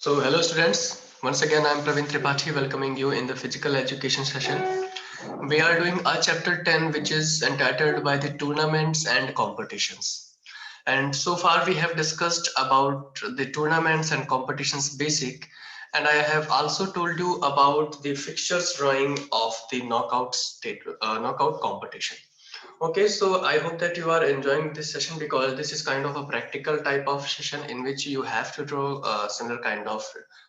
So hello students, once again I am Praveen Tripathi welcoming you in the physical education session. We are doing our chapter 10 which is entitled by the tournaments and competitions. And so far we have discussed about the tournaments and competitions basic, and I have also told you about the fixtures drawing of the knockout competition. Okay, so I hope that you are enjoying this session because this is kind of a practical type of session in which you have to draw similar kind of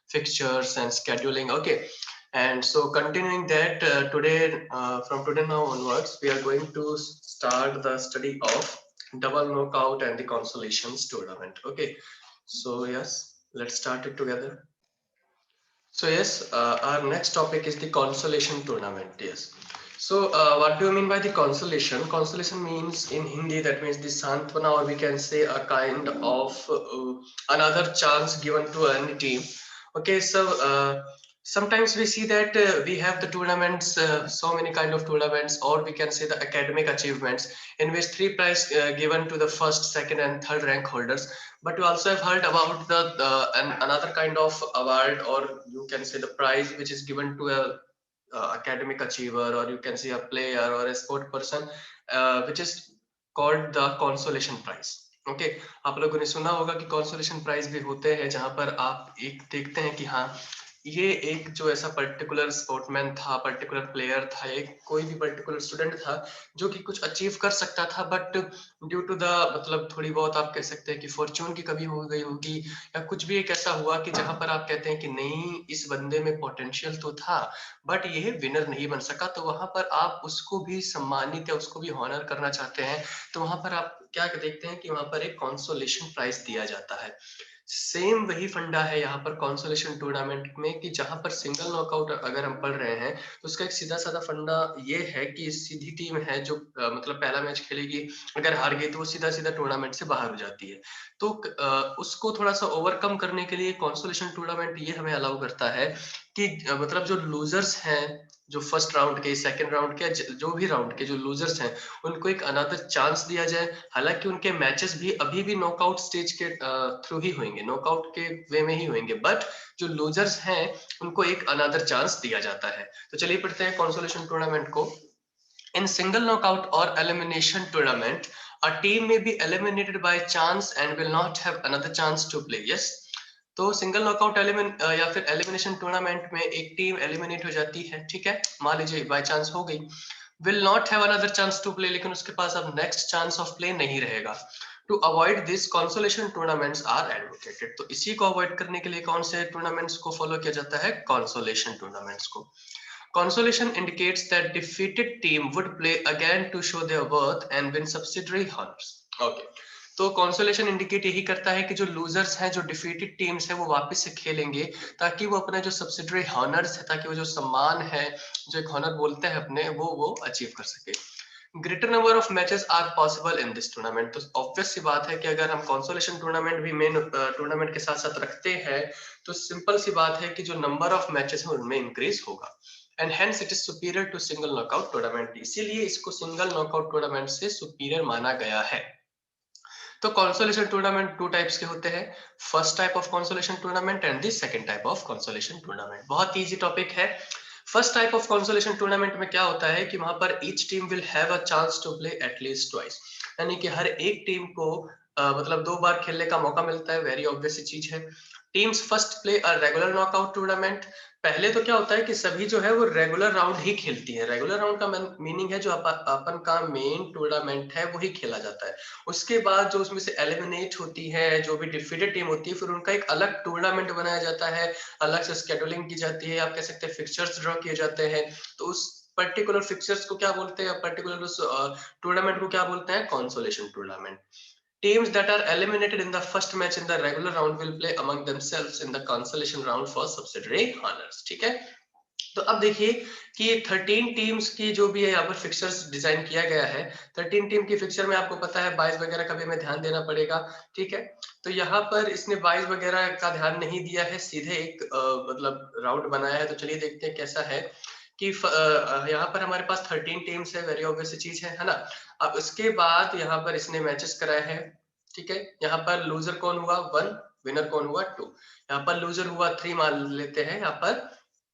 fixtures and scheduling. Okay, and so continuing that from today now onwards, we are going to start the study of double knockout and the consolations tournament. Okay, so yes, let's start it together. So yes, our next topic is the consolation tournament. Yes. So what do you mean by the consolation? Consolation means in Hindi that means the Santwana, or we can say a kind of another chance given to any team. Okay, so sometimes we see that we have the tournaments, so many kind of tournaments, or we can say the academic achievements in which three prize given to the first, second, and third rank holders. But you also have heard about another kind of award, or you can say the prize, which is given to a academic achiever, or you can say a player or a sport person, which is called the consolation prize. Okay आप लोगों ने सुना होगा कि consolation prize भी होते हैं जहां पर आप एक देखते हैं कि हाँ ये एक जो ऐसा पर्टिकुलर स्पोर्टमैन था, पर्टिकुलर प्लेयर था, एक कोई भी पर्टिकुलर स्टूडेंट था जो कि कुछ अचीव कर सकता था, बट ड्यू टू द मतलब थोड़ी बहुत आप कह सकते हैं कि फॉर्च्यून की कमी हो गई होगी, या कुछ भी एक ऐसा हुआ कि जहां पर आप कहते हैं कि नहीं इस बंदे में पोटेंशियल तो था बट ये विनर नहीं बन सका, तो वहां पर आप उसको भी सम्मानित या उसको भी हॉनर करना चाहते हैं, तो वहां पर आप क्या देखते हैं कि वहां पर एक कॉन्सोलेशन प्राइज दिया जाता है। सेम वही फंडा है यहाँ पर कॉन्सोलेशन टूर्नामेंट में कि जहां पर सिंगल नॉकआउट अगर हम पढ़ रहे हैं तो उसका एक सीधा साधा फंडा ये है कि सीधी टीम है जो मतलब पहला मैच खेलेगी, अगर हार गई तो वो सीधा सीधा टूर्नामेंट से बाहर हो जाती है। तो उसको थोड़ा सा ओवरकम करने के लिए कॉन्सोलेशन टूर्नामेंट ये हमें अलाउ करता है कि मतलब जो लूजर्स हैं, जो फर्स्ट राउंड के, सेकंड राउंड के, जो भी राउंड के जो लूजर्स हैं, उनको एक अनदर चांस दिया जाए। हालांकि उनके मैचेस भी अभी भी नॉकआउट स्टेज के थ्रू ही होंगे, नॉकआउट के वे में ही होंगे, बट जो लूजर्स हैं उनको एक अनदर चांस दिया जाता है। तो चलिए पढ़ते हैं कंसोलेशन टूर्नामेंट को। इन सिंगल नॉकआउट और elimination tournament a team may be eliminated by chance and will not have another chance to play. Yes, तो सिंगल नॉकआउट या फिर एलिमिनेशन टूर्नामेंट में एक टीम एलिमिनेट हो जाती है, ठीक है, मान लीजिए बाय चांस हो गई, will not have another chance to play, लेकिन उसके पास अब नेक्स्ट चांस ऑफ प्ले नहीं रहेगा। To avoid this consolation tournaments are advocated, तो इसी को अवॉइड करने के लिए कौन से टूर्नामेंट्स को फॉलो किया जाता है? कंसोलेशन टूर्नामेंट्स को। Consolation indicates that defeated team would play again to show their worth and win subsidiary honors. Okay. तो कॉन्सोलेशन इंडिकेट यही करता है कि जो लूजर्स हैं, जो डिफीटेड टीम्स हैं, वो वापस से खेलेंगे ताकि वो अपना जो सब्सिडरी हॉनर्स है, ताकि वो जो सम्मान है, जो एक हॉनर बोलते हैं अपने, वो अचीव कर सके। Greater number of matches are possible in this tournament, तो ऑब्वियस सी बात है कि अगर हम कॉन्सोलेशन टूर्नामेंट भी मेन टूर्नामेंट के साथ साथ रखते हैं तो सिंपल सी बात है कि जो नंबर ऑफ मैचेस है उनमें इंक्रीज होगा, and hence it is superior to single knockout tournament, इसीलिए इसको सिंगल नॉकआउट टूर्नामेंट से सुपीरियर माना गया है। तो कॉन्सोलेशन टूर्नामेंट टू टाइप्स के होते हैं, first type of consolation tournament and the second type of consolation tournament. बहुत इजी टॉपिक है। First type of consolation tournament में क्या होता है कि वहां पर each team will have a chance to play at least twice, यानी कि हर एक टीम को मतलब 2 बार खेलने का मौका मिलता है। वेरी ऑब्वियस चीज है। Teams first play a regular knockout tournament, पहले तो क्या होता है कि सभी जो है वो रेगुलर राउंड ही खेलती है। रेगुलर राउंड का मीनिंग है जो अपन का मेन टूर्नामेंट है वही खेला जाता है। उसके बाद जो उसमें से एलिमिनेट होती है, जो भी डिफीटेड टीम होती है, फिर उनका एक अलग टूर्नामेंट बनाया जाता है, अलग से स्केड्यूलिंग की जाती है, आप कह सकते हैं फिक्चर्स ड्रॉ किए जाते हैं। तो उस पर्टिकुलर फिक्चर्स को क्या बोलते हैं, पर्टिकुलर उस टूर्नामेंट को क्या बोलते हैं? Consolation tournament. Teams that are eliminated in the first match in the regular round will play among themselves in the consolation round for subsidiary honors. ठीक है, तो अब देखिए कि 13 टीम्स की जो भी है यहाँ पर फिक्चर्स डिजाइन किया गया है, 13 टीम की फिक्चर में आपको पता है 22 वगैरह का भी हमें ध्यान देना पड़ेगा, ठीक है। तो यहाँ पर इसने 22 वगैरह का ध्यान नहीं दिया है, सीधे एक मतलब राउंड बनाया है। तो चलिए देखते हैं कैसा है कि यहाँ पर हमारे पास 13 टीम्स है, वेरी ऑब्वियस चीज है ना। अब उसके बाद यहाँ पर इसने मैचेस कराए हैं, ठीक है। यहाँ पर लूजर कौन हुआ? 1, विनर कौन हुआ 2, यहाँ पर लूजर हुआ 3 मान लेते हैं, यहाँ पर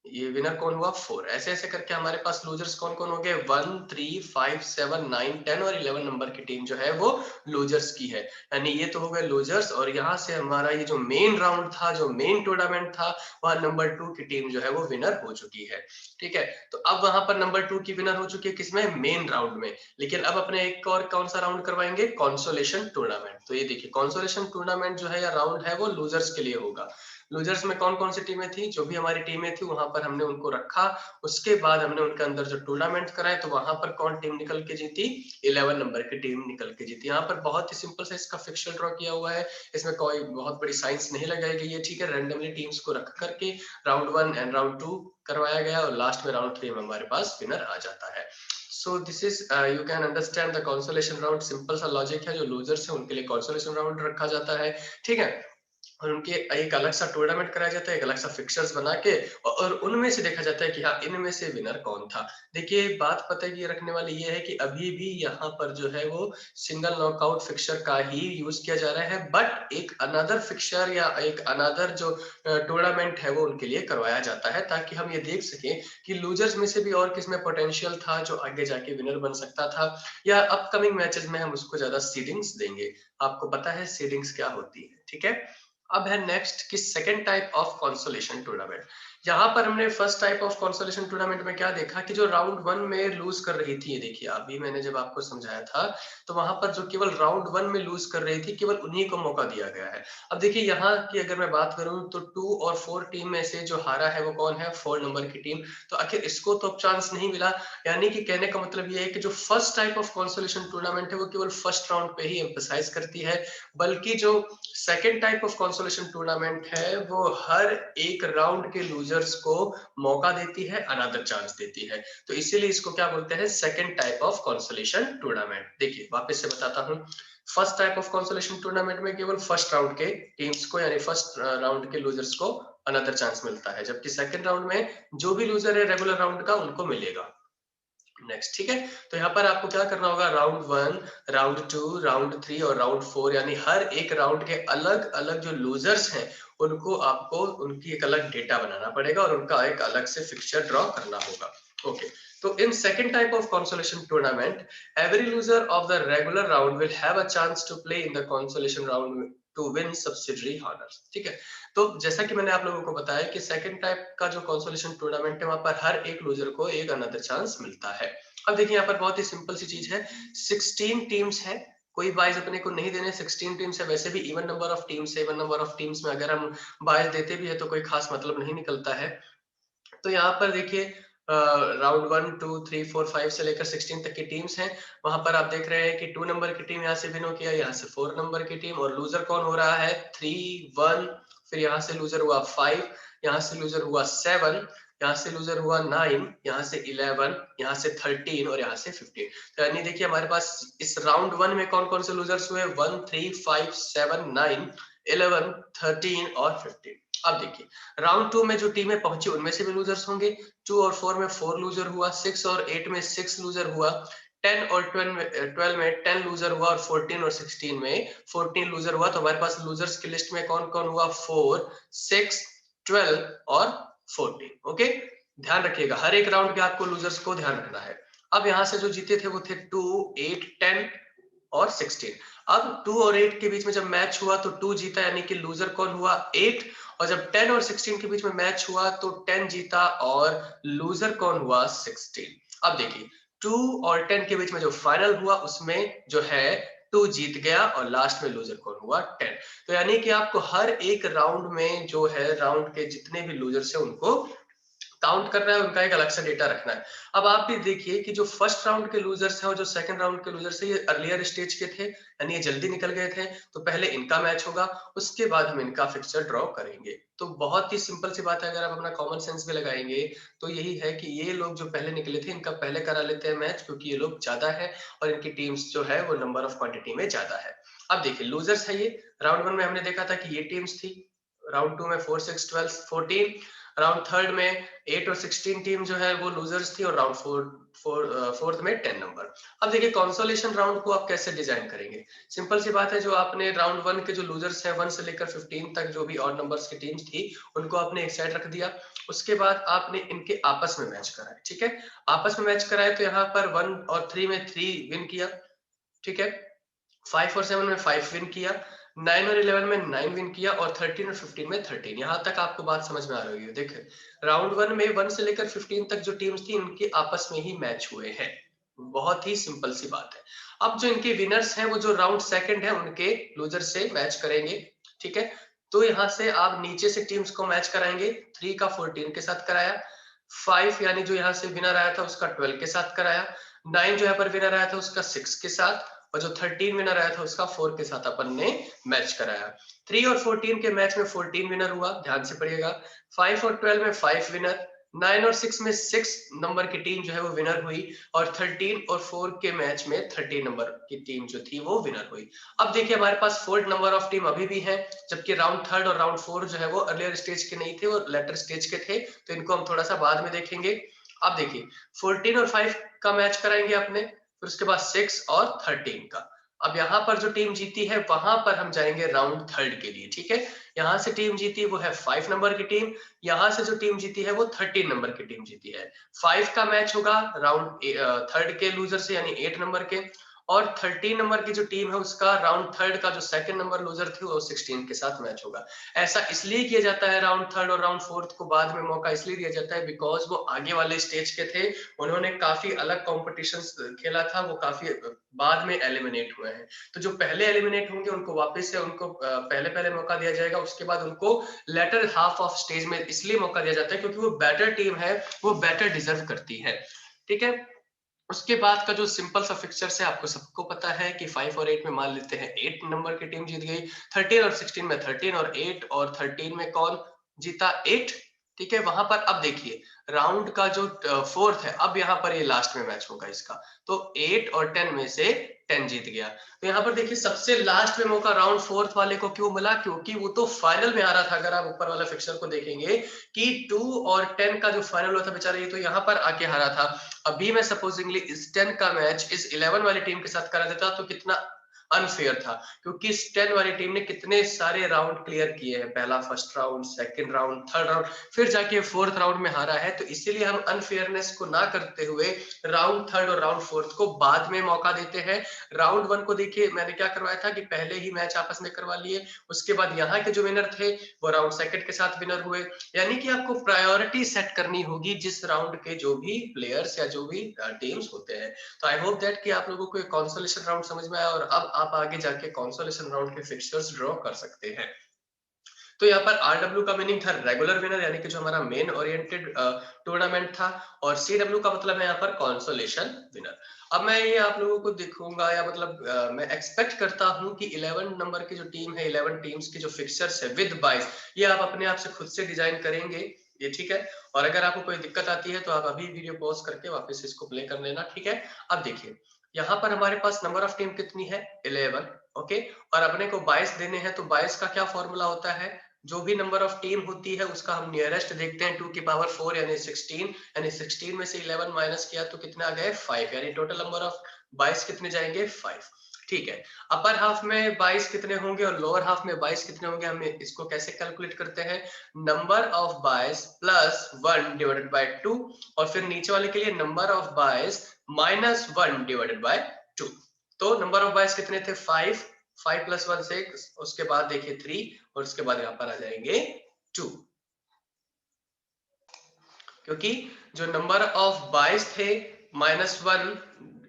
ये विनर कौन हुआ 4। ऐसे ऐसे करके हमारे पास लूजर्स कौन कौन हो गए 1 3 5 7 9 10 और 11 नंबर की टीम जो है वो लूजर्स की है, यानी ये तो हो गए लूजर्स। और यहाँ से हमारा ये जो मेन राउंड था, जो मेन टूर्नामेंट था, वहां नंबर 2 की टीम जो है वो विनर हो चुकी है। ठीक है, तो अब वहां पर नंबर 2 की विनर हो चुकी है किसमें, मेन राउंड में। लेकिन अब अपने एक और कौन सा राउंड करवाएंगे, कंसोलेशन टूर्नामेंट। तो ये देखिए कंसोलेशन टूर्नामेंट जो है या राउंड है वो लूजर्स के लिए होगा। लूजर्स में कौन कौन सी टीमें थी, जो भी हमारी टीमें थी वहां पर हमने उनको रखा, उसके बाद हमने उनके अंदर जो टूर्नामेंट कराए, तो वहां पर कौन टीम निकल के जीती, 11 नंबर की टीम निकल के जीती। यहाँ पर बहुत ही सिंपल से इसका फिक्चर ड्रॉ किया हुआ है, इसमें कोई बहुत बड़ी साइंस नहीं लगाई गई है। ठीक है, रैंडमली टीम्स को रख करके राउंड 1 एंड राउंड 2 करवाया गया और लास्ट में राउंड 3 में हमारे पास विनर आ जाता है। So this is you can understand the consolation round. Simple सा लॉजिक है, जो लूजर्स है उनके लिए कंसोलेशन राउंड रखा जाता है। ठीक है, और उनके एक अलग सा टूर्नामेंट कराया जाता है, एक अलग सा फिक्चर्स बना के, और उनमें से देखा जाता है कि हाँ इनमें से विनर कौन था। देखिए बात पता की रखने वाली ये है कि अभी भी यहाँ पर जो है वो सिंगल नॉकआउट फिक्चर का ही यूज किया जा रहा है, बट एक अनदर फिक्चर या एक अनदर जो टूर्नामेंट है वो उनके लिए करवाया जाता है, ताकि हम ये देख सके कि लूजर्स में से भी और किसमें पोटेंशियल था जो आगे जाके विनर बन सकता था, या अपकमिंग मैचेस में हम उसको ज्यादा सीडिंग्स देंगे। आपको पता है सीडिंग्स क्या होती है। ठीक है, अब है नेक्स्ट कि second type of consolation tournament. यहाँ पर हमने first type of consolation tournament में क्या देखा कि जो राउंड 1 में लूज कर रही थी, ये देखिए अभी मैंने जब आपको समझाया था, तो वहां पर जो केवल राउंड 1 में लूज कर रही थी, केवल उन्हीं को मौका दिया गया है। अब देखिए यहाँ की अगर मैं बात करूं तो 2 और 4 टीम में से जो हारा है वो कौन है, 4 नंबर की टीम। तो आखिर इसको तो चांस नहीं मिला, यानी कि कहने का मतलब ये है कि जो first type of consolation tournament है वो केवल फर्स्ट राउंड पे ही एम्फसाइज करती है, बल्कि जो second type of consolation tournament है वो हर एक राउंड के लूजर्स को मौका देती है, अनदर चांस देती है। तो इसीलिए इसको क्या बोलते हैं, second type of consolation tournament. देखिए वापस से बताता हूं, first type of consolation tournament में केवल फर्स्ट राउंड के टीम्स को, यानी फर्स्ट राउंड के लूजर्स को अनदर चांस मिलता है, जबकि सेकेंड राउंड में जो भी लूजर है रेगुलर राउंड का उनको मिलेगा नेक्स्ट। ठीक है, तो यहाँ पर आपको क्या करना होगा, राउंड 1, राउंड 2, राउंड 3 और राउंड 4, यानी हर एक राउंड के अलग अलग जो लूजर्स हैं उनको आपको उनकी एक अलग डेटा बनाना पड़ेगा और उनका एक अलग से फिक्चर ड्रॉ करना होगा। ओके, तो in second type of consolation tournament, every loser of the regular round will have a chance to play in the consolation round to win subsidiary honours. ठीक है, तो जैसा कि मैंने आप लोगों को बताया कि सेकंड टाइप का जो कंसोलेशन टूर्नामेंट है वहां पर हर एक लूजर को एक अनदर चांस मिलता है। अब देखिए यहाँ पर बहुत ही सिंपल सी चीज है, 16 टीम्स है, कोई बाइज अपने को नहीं देने, 16 टीम्स है। वैसे भी इवन नंबर ऑफ टीम्स है, इवन नंबर ऑफ टीम्स में अगर हम बाइज देते भी है तो कोई खास मतलब नहीं निकलता है। तो यहाँ पर देखिए राउंड 1 2 3 4 5 से लेकर 16 तक की टीम्स हैं। वहां पर आप देख रहे हैं कि 2 नंबर की टीम यहाँ से विन हो किया, यहाँ से 4 नंबर की टीम, और लूजर कौन हो रहा है 3 1, फिर यहाँ से लूजर हुआ 5, यहाँ से लूजर हुआ 7, यहाँ से लूजर हुआ 9, यहाँ से 11, यहाँ से 13 और यहाँ से 15। तो यानी देखिए हमारे पास इस राउंड 1 में कौन कौन से लूजर्स हुए, 1 3 5 7 9 11 13 और 15। अब देखिए राउंड 2 में जो टीमें पहुंची उनमें से भी लूजर्स होंगे। 2 और 4 में 4 लूजर हुआ, 6 और 8 में 6 लूजर हुआ, 10 और 12 में 10 लूजर हुआ, और 14 और 16 में 14 लूजर हुआ। तो हमारे पास लूजर्स की लिस्ट में कौन कौन हुआ, 4 6 12 और 14। ओके, ध्यान रखिएगा हर एक राउंड के आपको लूजर्स को ध्यान रखना है। अब यहाँ से जो जीते थे वो थे 2 8 10 और 16। अब 2 और 8 के बीच में जब मैच हुआ तो 2 जीता, यानी कि लूजर कौन हुआ 8, और जब 10 और 16 के बीच में मैच हुआ तो 10 जीता और लूजर कौन हुआ 16। अब देखिए 2 और 10 के बीच में जो फाइनल हुआ उसमें जो है 2 जीत गया और लास्ट में लूजर कौन हुआ 10। तो यानी कि आपको हर एक राउंड में जो है राउंड के जितने भी लूजर्स है उनको काउंट करना है, उनका एक अलग से डेटा रखना है। अब आप भी देखिए कि जो फर्स्ट राउंड के लूजर्स हैं और जो सेकंड राउंड के लूजर्स हैं ये अर्लियर स्टेज के थे, यानी ये जल्दी निकल गए थे, तो पहले इनका मैच होगा, उसके बाद हम इनका फिक्सर ड्रॉ करेंगे। तो बहुत ही सिंपल सी बात है, अगर आप अपना कॉमन सेंस भी लगाएंगे तो यही है कि ये लोग जो पहले निकले थे इनका पहले करा लेते हैं मैच, क्योंकि ये लोग ज्यादा है और इनकी टीम्स जो है वो नंबर ऑफ क्वांटिटी में ज्यादा है। अब देखिए लूजर्स है ये, राउंड 1 में हमने देखा था कि ये टीम्स थी, राउंड 2 में 4 6 12 14, राउंड थर्ड में 8 और 16 टीम जो है वो लूजर्स थी और राउंड फोर्थ में 10 नंबर। अब देखिए कंसोलेशन राउंड को आप कैसे डिजाइन करेंगे। सिंपल सी बात है, जो आपने राउंड 1 के जो लूजर्स हैं 1 से लेकर 15 तक जो भी ऑड नंबर्स की टीम्स थी उनको आपने एक साइड रख दिया। उसके बाद आपने इनके आपस में मैच कराए, ठीक है। आपस में मैच कराए तो यहाँ पर 1 और 3 में 3 विन किया, ठीक है। 5 और 7 में 5 विन किया, 9 और 11 में 9 विन किया और 13 और 15 में 13। यहां तक आपको बात समझ में आ रही है। देखिए राउंड 1 में 1 से लेकर 15 तक जो टीम्स थी इनके आपस में ही मैच हुए हैं। बहुत ही सिंपल सी बात है। अब जो इनके विनर्स हैं वो जो राउंड सेकंड है उनके लूजर से मैच करेंगे, ठीक है। तो यहां से आप नीचे से टीम्स को मैच कराएंगे। 3 का 14 के साथ कराया, 5 यानी जो यहाँ से विनर आया था उसका 12 के साथ कराया, 9 जो यहाँ पर विनर आया था उसका 6 के साथ, और जो 13 विनर आया था उसका 4 के साथ अपन ने मैच कराया। 3 और 14 के मैच में 14 विनर हुआ, ध्यान से पढ़िएगा। 5 और 12 में 5 विनर, 9 और 6 में 6 नंबर की टीम जो है वो विनर हुई, और 13 और 4 के मैच में 13 नंबर की टीम जो थी वो विनर हुई। अब देखिए हमारे पास फोर्थ नंबर ऑफ टीम अभी भी है, जबकि राउंड थर्ड और राउंड 4 जो है वो अर्लियर स्टेज के नहीं थे, वो लेटर स्टेज के थे, तो इनको हम थोड़ा सा बाद में देखेंगे। अब देखिए 14 और 5 का मैच कराएंगे अपने, फिर उसके बाद 6 और 13 का। अब यहाँ पर जो टीम जीती है वहां पर हम जाएंगे राउंड थर्ड के लिए, ठीक है। यहाँ से टीम जीती वो है 5 नंबर की टीम, यहाँ से जो टीम जीती है वो 13 नंबर की टीम जीती है। 5 का मैच होगा राउंड थर्ड के लूजर से यानी 8 नंबर के, और 13 नंबर की जो टीम है उसका राउंड थर्ड का जो सेकंड नंबर लूजर थी वो 16 के साथ मैच होगा। ऐसा इसलिए किया जाता है, राउंड थर्ड और राउंड फोर्थ को बाद में मौका इसलिए दिया जाता है बिकॉज वो आगे वाले स्टेज के थे, उन्होंने काफी अलग कॉम्पिटिशन खेला था, वो काफी बाद में एलिमिनेट हुए हैं। तो जो पहले एलिमिनेट होंगे उनको वापस से उनको पहले पहले मौका दिया जाएगा, उसके बाद उनको लेटर हाफ ऑफ स्टेज में इसलिए मौका दिया जाता है क्योंकि वो बेटर टीम है, वो बेटर डिजर्व करती है, ठीक है। उसके बाद का जो सिंपल सा फिक्सचर है आपको सबको पता है कि 5 और 8 में मान लेते हैं 8 नंबर की टीम जीत गई, 13 और 16 में 13 और 8 और 13 में कौन जीता 8, ठीक है। वहां पर अब देखिए राउंड का जो फोर्थ है, अब यहाँ पर ये लास्ट में मैच होगा इसका, तो 8 और 10 में से 10 जीत गया। तो यहाँ पर देखिए सबसे लास्ट में मौका राउंड फोर्थ वाले को क्यों मिला, क्योंकि वो तो फाइनल में आ रहा था। अगर आप ऊपर वाला फिक्सचर को देखेंगे कि 2 और 10 का जो फाइनल हुआ था बेचारा ये तो यहाँ पर आके हारा था। अभी मैं सपोजिंगली इस 10 का मैच इस 11 वाली टीम के साथ करा देता तो कितना अनफेयर था, क्योंकि इस 10 वाली टीम ने कितने सारे राउंड क्लियर किए हैं, पहला first round, second round, third round, फिर जाके फोर्थ राउंड में हारा है। तो इसीलिए हम अनफेयरनेस को ना करते हुए राउंड थर्ड और राउंड फोर्थ को बाद में मौका देते हैं। राउंड 1 को देखिए मैंने क्या करवाया था कि पहले ही मैच आपस में करवा लिए, उसके बाद यहाँ के जो विनर थे वो राउंड सेकंड के साथ विनर हुए। यानी कि आपको प्रायोरिटी सेट करनी होगी जिस राउंड के जो भी प्लेयर्स या जो भी टीम्स होते हैं। तो आई होप दैट कि आप लोगों को कंसोलेशन राउंड समझ में आया और अब आप आगे जाके कंसोलेशन राउंड के फिक्सचर्स ड्रॉ कर सकते हैं। तो यहाँ पर आरडब्ल्यू का मीनिंग था रेगुलर विनर, यानी कि जो हमारा मेन ओरिएंटेड टूर्नामेंट था, और सीडब्ल्यू का मतलब है यहाँ पर कंसोलेशन विनर। अब मैं ये आप लोगों को दिखूंगा या मतलब मैं एक्सपेक्ट करता हूं कि 11 नंबर की जो टीम है, 11 टीम्स की जो फिक्सचर्स है विद बाइस, ये आप अपने आप से खुद से डिजाइन करेंगे, ये ठीक है। और अगर आपको कोई दिक्कत आती है तो आप अभी वीडियो पॉज करके वापस इसको प्ले कर लेना, ठीक है। अब देखिए यहाँ पर हमारे पास नंबर ऑफ टीम कितनी है 11, ओके। और अपने को 22 देने हैं, तो 22 का क्या फॉर्मूला होता है, जो भी नंबर ऑफ टीम होती है उसका हम नियरेस्ट देखते हैं 2 की पावर 4 यानी 16, यानी 16 में से 11 माइनस किया तो कितना आ गए 5, यानी टोटल नंबर ऑफ 22 कितने जाएंगे 5, ठीक है। अपर हाफ में 22 कितने होंगे और लोअर हाफ में 22 कितने होंगे, हमें इसको कैसे कैलकुलेट करते हैं, number of 22 plus 1 divided by 2, और फिर नीचे वाले के लिए number of 22 minus 1 divided by 2। तो नंबर ऑफ 22 कितने थे 5, 5 प्लस 1 6, उसके बाद देखिए 3, और उसके बाद यहाँ पर आ जाएंगे 2, क्योंकि जो नंबर ऑफ 22 थे माइनस 1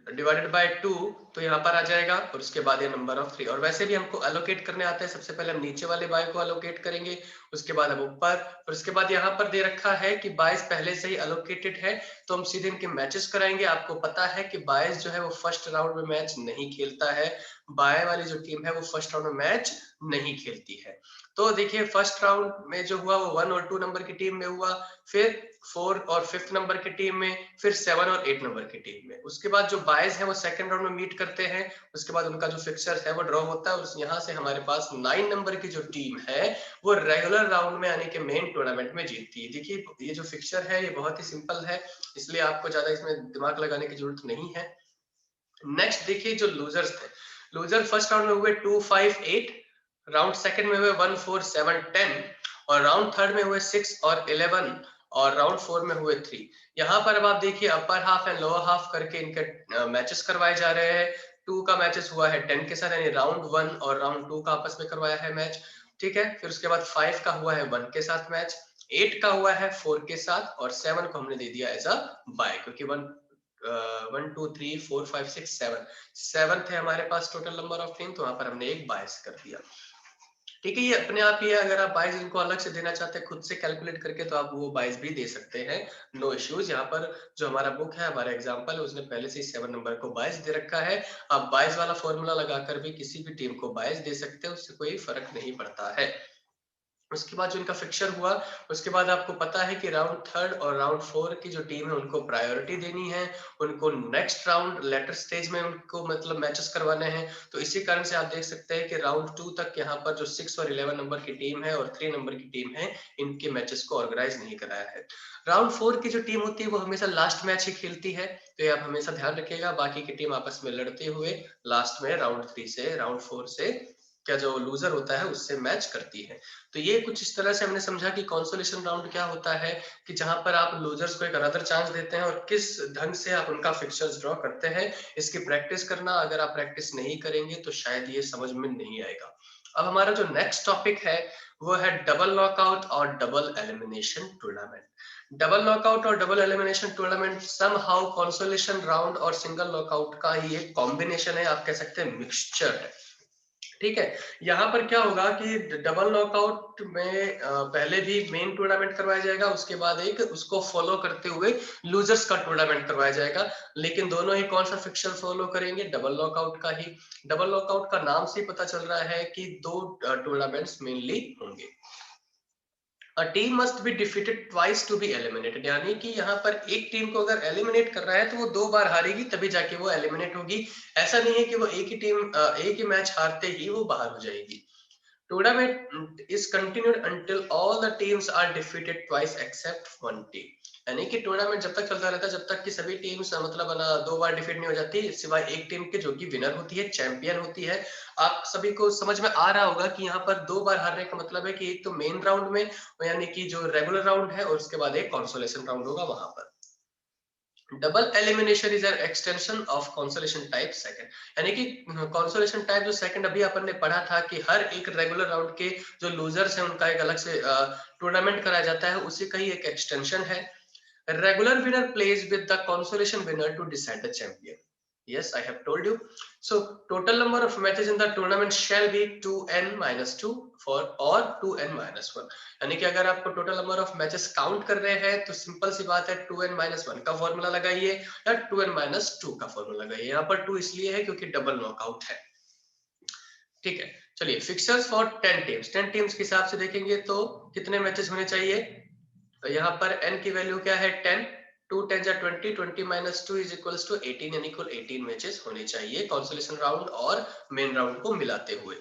डिवाइडेड बाय 2, तो यहाँ पर आ जाएगा, और उसके बाद ये नंबर ऑफ 3। और वैसे भी हमको अलोकेट करने आता है, सबसे पहले हम नीचे वाले बाय को अलोकेट करेंगे, उसके बाद हम ऊपर, और उसके बाद यहाँ पर दे रखा है कि 22 पहले से ही अलोकेटेड है, तो हम सीधे इनके मैचेस कराएंगे। आपको पता है कि 22 जो है वो फर्स्ट राउंड में मैच नहीं खेलता है, बाय वाली जो टीम है वो फर्स्ट राउंड में मैच नहीं खेलती है। तो देखिए फर्स्ट राउंड में जो हुआ वो 1 और 2 नंबर की टीम में हुआ, फिर 4 और 5th नंबर की टीम में, फिर 7 और 8 नंबर की टीम में। उसके बाद जो बायज है वो सेकंड राउंड में मीट करते हैं, उसके बाद उनका जो फिक्सर है वो ड्रॉ होता है, और यहाँ से हमारे पास 9 नंबर की जो टीम है वो रेगुलर राउंड में यानी कि मेन टूर्नामेंट में जीतती है। देखिए ये जो फिक्सर है ये बहुत ही सिंपल है, इसलिए आपको ज्यादा इसमें दिमाग लगाने की जरूरत नहीं है। नेक्स्ट देखिए जो लूजर्स थे, लूजर फर्स्ट राउंड में हुए 2, 5, 8, राउंड सेकंड में हुए 1, 4, 7, 10, और राउंड थर्ड में हुए 6 और 11, और राउंड 4 में हुए 3। यहाँ पर अब आप देखिए upper half and lower half करके इनके मैचेस करवाए जा रहे हैं। 2 का मैचेस हुआ है 10 के साथ, यानी राउंड 1 और राउंड 2 का आपस में करवाया है मैच, ठीक है। फिर उसके बाद 5 का हुआ है 1 के साथ मैच, 8 का हुआ है 4 के साथ, और 7 को हमने दे दिया एज अ बाय, क्योंकि 1, 2, 3, 4, 5, 6, 7 थे हमारे पास टोटल नंबर ऑफ टीम, तो वहां पर हमने एक बायस कर दिया, ठीक है। ये अपने आप ही है, अगर आप बाइस इनको अलग से देना चाहते हैं खुद से कैलकुलेट करके तो आप वो बाइस भी दे सकते हैं, नो इश्यूज। यहाँ पर जो हमारा बुक है, हमारा एग्जांपल है, उसने पहले से ही 7 नंबर को बाइस दे रखा है। आप बाइस वाला फॉर्मूला लगाकर भी किसी भी टीम को बाइस दे सकते हैं, उससे कोई फर्क नहीं पड़ता है। उसके बाद जो इनका फिक्सर हुआ, उसके बाद आपको पता है कि राउंड थर्ड और राउंड 4 की जो टीम है उनको प्रायोरिटी देनी है, उनको नेक्स्ट राउंड लेटर स्टेज में उनको मतलब मैचेस करवाने हैं। तो इसी कारण से आप देख सकते हैं कि राउंड 2 तक यहाँ पर जो 6 और 11 नंबर की टीम है और 3 नंबर की टीम है, इनके मैचेस को ऑर्गेनाइज नहीं कराया है। राउंड 4 की जो टीम होती है वो हमेशा लास्ट मैच ही खेलती है, तो ये आप हमेशा ध्यान रखिएगा। बाकी की टीम आपस में लड़ते हुए लास्ट में राउंड 3 से राउंड 4 से क्या जो लूजर होता है उससे मैच करती है। तो ये कुछ इस तरह से हमने समझा कि कंसोलेशन राउंड क्या होता है, कि जहां पर आप लूजर्स को एक अनदर चांस देते हैं और किस ढंग से आप उनका फिक्सर्स ड्रॉ करते हैं, इसकी प्रैक्टिस करना। अगर आप प्रैक्टिस नहीं करेंगे तो शायद ये समझ में नहीं आएगा। अब हमारा जो नेक्स्ट टॉपिक है वो है डबल नॉकआउट और double elimination tournament. Double knockout और double elimination tournament somehow consolation round और सिंगल नॉकआउट का ही एक कॉम्बिनेशन है, आप कह सकते हैं मिक्सचर है, ठीक है। यहाँ पर क्या होगा कि डबल नॉकआउट में पहले भी मेन टूर्नामेंट करवाया जाएगा, उसके बाद एक उसको फॉलो करते हुए लूजर्स का टूर्नामेंट करवाया जाएगा, लेकिन दोनों ही कौन सा फिक्सर फॉलो करेंगे, डबल नॉकआउट का ही। डबल नॉकआउट का नाम से ही पता चल रहा है कि दो टूर्नामेंट्स मेनली होंगे। A team must be defeated twice to be eliminated, यानी कि यहाँ पर एक टीम को अगर एलिमिनेट कर रहा है तो वो 2 बार हारेगी तभी जाके वो एलिमिनेट होगी। ऐसा नहीं है कि वो एक ही टीम एक ही मैच हारते ही वो बाहर हो जाएगी। Tournament is continued until all the teams are defeated twice except one team, यानी कि टूर्नामेंट जब तक चलता रहता है जब तक कि सभी टीम्स मतलब ना 2 बार डिफीट नहीं हो जाती, सिवाय एक टीम के जो कि विनर होती है, चैंपियन होती है। आप सभी को समझ में आ रहा होगा कि यहाँ पर 2 बार हारने का मतलब है कि एक तो मेन राउंड में यानी कि जो रेगुलर राउंड है, और उसके बाद एक कंसोलेशन राउंड होगा वहां पर। Double elimination is an extension of consolation type second, यानी कि कंसोलेशन टाइप जो सेकंड अभी अपन ने पढ़ा था कि हर एक रेगुलर राउंड के जो लूजर्स हैं उनका एक अलग से टूर्नामेंट कराया जाता है, उसी का ही एक एक्सटेंशन है। Regular winner plays with the consolation winner to decide the champion. Yes, I have told you. So total number of matches in the tournament shall be 2n-2 for or 2n-1, यानी कि अगर आपको total number of matches count कर रहे हैं तो simple सी बात है 2n-1 का फॉर्मूला लगाइए या 2n-2 का फॉर्मूला लगाइए। यहाँ पर 2 इसलिए है क्योंकि डबल नॉकआउट है, ठीक है। चलिए फिक्सर्स फॉर 10 टीम्स, 10 टीम्स के हिसाब से देखेंगे तो कितने मैचेस होने चाहिए। तो यहाँ पर n की वैल्यू क्या है 10, 2 10 20, 20-2 इज इक्वल्स टू 18, यानी कुल 18 मैचेस होने चाहिए कंसोलेशन राउंड और मेन राउंड को मिलाते हुए,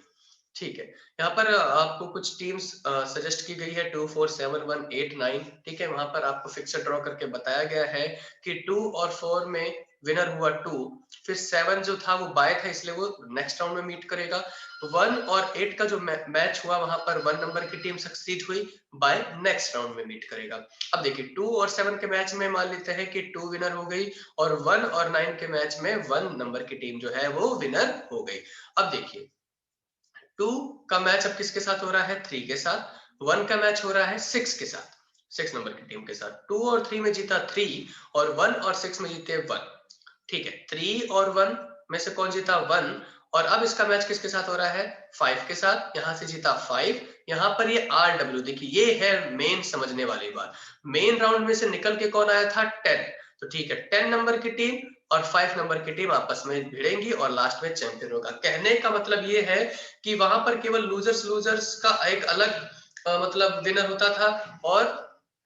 ठीक है। यहाँ पर आपको कुछ टीम्स सजेस्ट की गई है 2, 4, 7, 1, 8, 9, ठीक है। वहां पर आपको फिक्सर ड्रॉ करके बताया गया है कि 2 और 4 में विनर हुआ 2, फिर 7 जो था वो बाय था इसलिए वो नेक्स्ट राउंड में मीट करेगा। 1 और 8 का जो मैच हुआ वहां पर 1 नंबर की टीम सक्सीड हुई, बाय नेक्स्ट राउंड में मीट करेगा। अब देखिए 2 और 7 के मैच में मान लेते हैं कि 2 विनर हो गई, और 1 और 9 के मैच में 1 नंबर की टीम जो है वो विनर हो गई। अब देखिए 2 का मैच अब किसके साथ हो रहा है, 3 के साथ। 1 का मैच हो रहा है 6 के साथ, 6 नंबर की टीम के साथ। 2 और 3 में जीता 3, और 1 और 6 में जीते 1, ठीक है। 3 और 1 में से कौन जीता, 1। और अब इसका मैच किसके साथ हो रहा है, 5 के साथ। यहां से जीता 5, यहाँ पर ये RW, देखिए ये है मेन समझने वाली बात। मेन राउंड में से निकल के कौन आया था, 10, तो ठीक है 10 नंबर की टीम और 5 नंबर की टीम आपस में भिड़ेंगी और लास्ट में चैंपियन होगा। कहने का मतलब ये है कि वहां पर केवल लूजर्स का एक अलग मतलब विनर होता था, और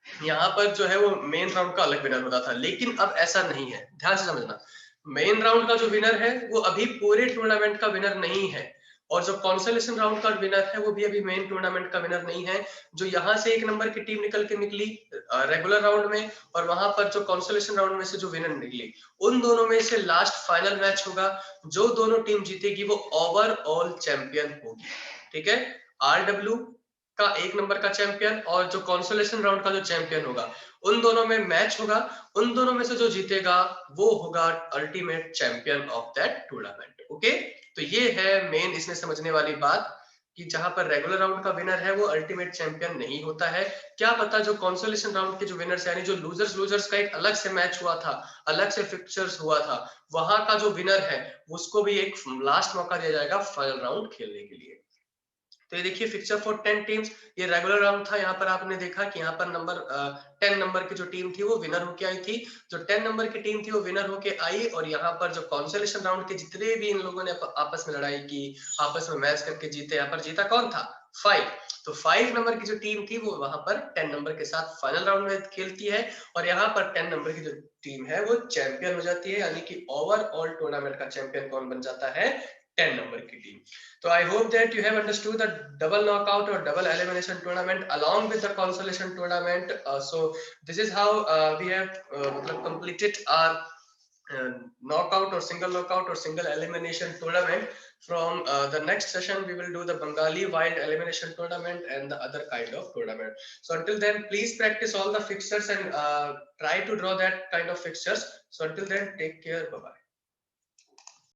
यहाँ पर जो है वो मेन राउंड का अलग विनर होता था, लेकिन अब ऐसा नहीं है, ध्यान से समझना। मेन राउंड का जो विनर है वो अभी पूरे टूर्नामेंट का विनर नहीं है, और जो कॉन्सोलेशन राउंड का विनर है वो भी अभी मेन टूर्नामेंट का विनर नहीं है। जो यहाँ से 1 नंबर की टीम निकल के निकली रेगुलर राउंड में, और वहां पर जो कॉन्सोलेशन राउंड में से जो विनर निकली, उन दोनों में से लास्ट फाइनल मैच होगा। जो दोनों टीम जीतेगी वो ओवरऑल चैंपियन होगी। ठीक है, RW का 1 नंबर का चैंपियन और जो कॉन्सोलेशन राउंड का जो चैंपियन होगा, उन दोनों में मैच होगा। उन दोनों में से जो जीतेगा वो होगा ultimate champion of that tournament. Okay, तो ये है मेन इसमें समझने वाली बात, कि जहां पर रेगुलर राउंड का विनर है वो अल्टीमेट चैंपियन नहीं होता है। क्या पता जो कॉन्सोलेशन राउंड के जो विनर्स यानी जो लूजर्स का एक अलग से मैच हुआ था, अलग से फिक्चर्स हुआ था, वहां का जो विनर है उसको भी एक लास्ट मौका दिया जाएगा फाइनल राउंड खेलने के लिए। तो ये देखिए फिक्चर फॉर 10 टीम्स, ये रेगुलर राउंड था। यहाँ पर आपने देखा कि यहाँ पर नंबर 10 नंबर की जो टीम थी वो विनर होके आई थी। जो 10 नंबर की टीम थी वो विनर होके आई, और यहाँ पर जो कॉन्सोलेशन राउंड के जितने भी इन लोगों ने आपस में लड़ाई की, आपस में मैच करके जीते, यहाँ पर जीता कौन था? 5। तो 5 नंबर की जो टीम थी वो वहां पर 10 नंबर के साथ फाइनल राउंड में खेलती है, और यहाँ पर 10 नंबर की जो टीम है वो चैंपियन हो जाती है, यानी कि ओवरऑल टूर्नामेंट का चैंपियन कौन बन जाता है? 10 नंबर की team. So I hope that you have understood the double knockout or double elimination tournament along with the consolation tournament. So this is how we have completed our knockout or single elimination tournament. From the next session we will do the Bengali wild elimination tournament and the other kind of tournament. So until then, please practice all the fixtures and try to draw that kind of fixtures. So until then, take care. Bye bye.